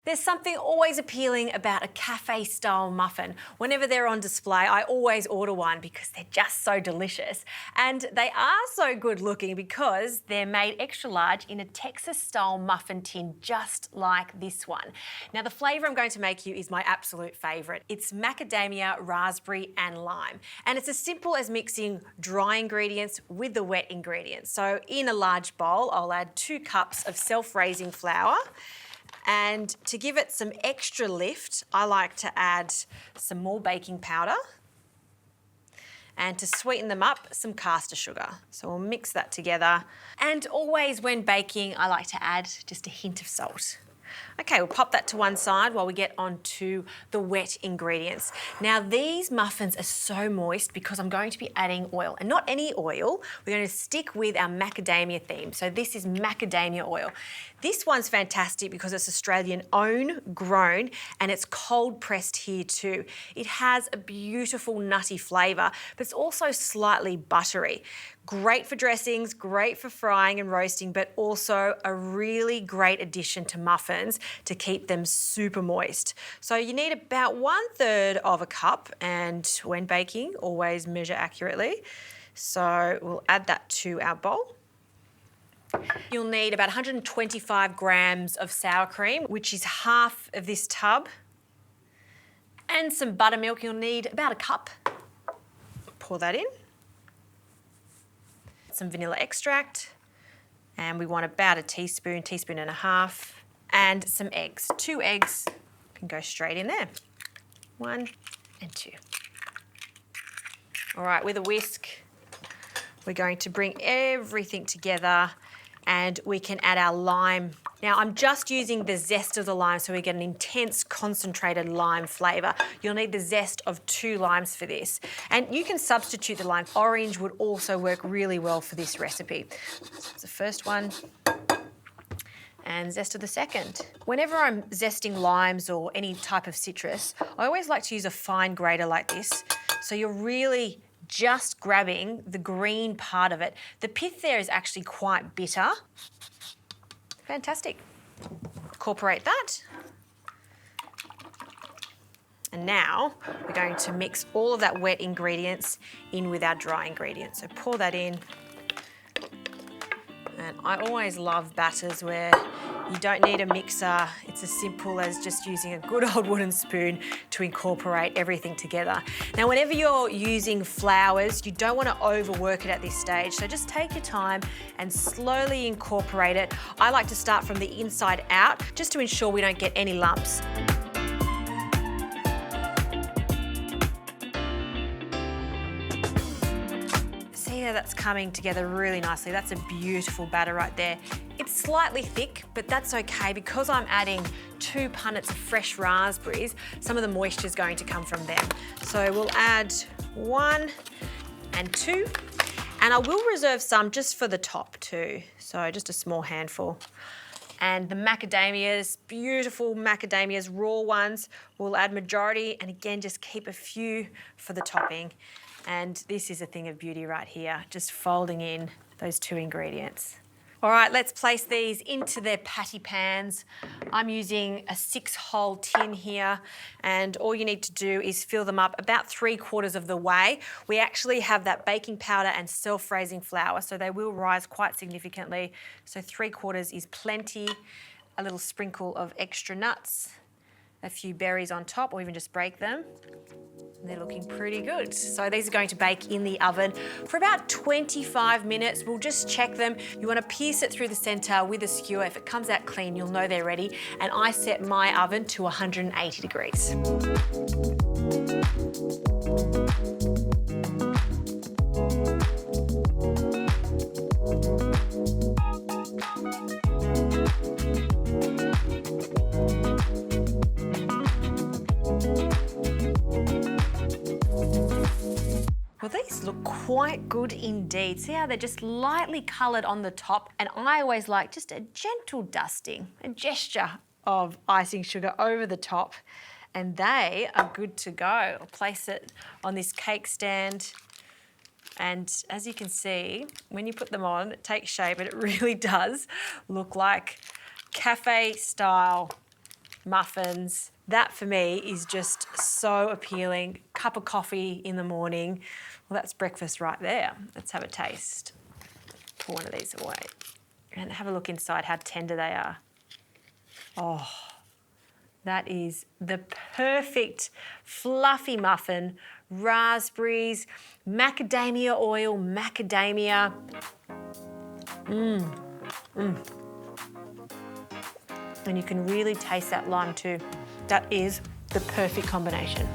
There's something always appealing about a cafe-style muffin. Whenever they're on display, I always order one because they're just so delicious. And they are so good looking because they're made extra large in a Texas-style muffin tin just like this one. Now, the flavour I'm going to make you is my absolute favourite. It's macadamia, raspberry and lime. And it's as simple as mixing dry ingredients with the wet ingredients. So in a large bowl, I'll add 2 cups of self-raising flour. And to give it some extra lift, I like to add some more baking powder. And to sweeten them up, some caster sugar. So we'll mix that together. And always when baking, I like to add just a hint of salt. Okay, we'll pop that to one side while we get on to the wet ingredients. Now, these muffins are so moist because I'm going to be adding oil, and not any oil. We're going to stick with our macadamia theme. So this is macadamia oil. This one's fantastic because it's Australian own, grown, and it's cold pressed here too. It has a beautiful nutty flavour, but it's also slightly buttery. Great for dressings, great for frying and roasting, but also a really great addition to muffins to keep them super moist. So you need about 1/3 of a cup, and when baking, always measure accurately. So we'll add that to our bowl. You'll need about 125 grams of sour cream, which is half of this tub. And some buttermilk, you'll need about a cup. Pour that in. Some vanilla extract, and we want about a teaspoon, teaspoon and a half, and some eggs. 2 eggs can go straight in there. 1 and 2. All right, with a whisk, we're going to bring everything together and we can add our lime. Now, I'm just using the zest of the lime so we get an intense concentrated lime flavour. You'll need the zest of 2 limes for this. And you can substitute the lime. Orange would also work really well for this recipe. So it's the first one and zest of the second. Whenever I'm zesting limes or any type of citrus, I always like to use a fine grater like this. So you're really just grabbing the green part of it. The pith there is actually quite bitter. Fantastic. Incorporate that. And now we're going to mix all of that wet ingredients in with our dry ingredients. So pour that in. And I always love batters where you don't need a mixer. It's as simple as just using a good old wooden spoon to incorporate everything together. Now, whenever you're using flours, you don't want to overwork it at this stage. So just take your time and slowly incorporate it. I like to start from the inside out just to ensure we don't get any lumps. That's coming together really nicely. That's a beautiful batter right there. It's slightly thick, but that's okay because I'm adding 2 punnets of fresh raspberries. Some of the moisture is going to come from them. So we'll add 1 and 2, and I will reserve some just for the top too. So just a small handful. And the macadamias, beautiful macadamias, raw ones, we'll add majority, and again, just keep a few for the topping. And this is a thing of beauty right here, just folding in those 2 ingredients. All right, let's place these into their patty pans. I'm using a 6-hole tin here, and all you need to do is fill them up about 3/4 of the way. We actually have that baking powder and self-raising flour, so they will rise quite significantly. So 3/4 is plenty. A little sprinkle of extra nuts, a few berries on top, or even just break them. They're looking pretty good. So these are going to bake in the oven for about 25 minutes. We'll just check them. You want to pierce it through the centre with a skewer. If it comes out clean, you'll know they're ready. And I set my oven to 180 degrees. Well, these look quite good indeed. See how they're just lightly coloured on the top? And I always like just a gentle dusting, a gesture of icing sugar over the top. And they are good to go. I'll place it on this cake stand. And as you can see, when you put them on, it takes shape, and it really does look like cafe-style muffins. That for me is just so appealing. Cup of coffee in the morning. Well, that's breakfast right there. Let's have a taste. Pour one of these away. And have a look inside how tender they are. Oh, that is the perfect fluffy muffin. Raspberries, macadamia oil, macadamia. And you can really taste that lime too. That is the perfect combination.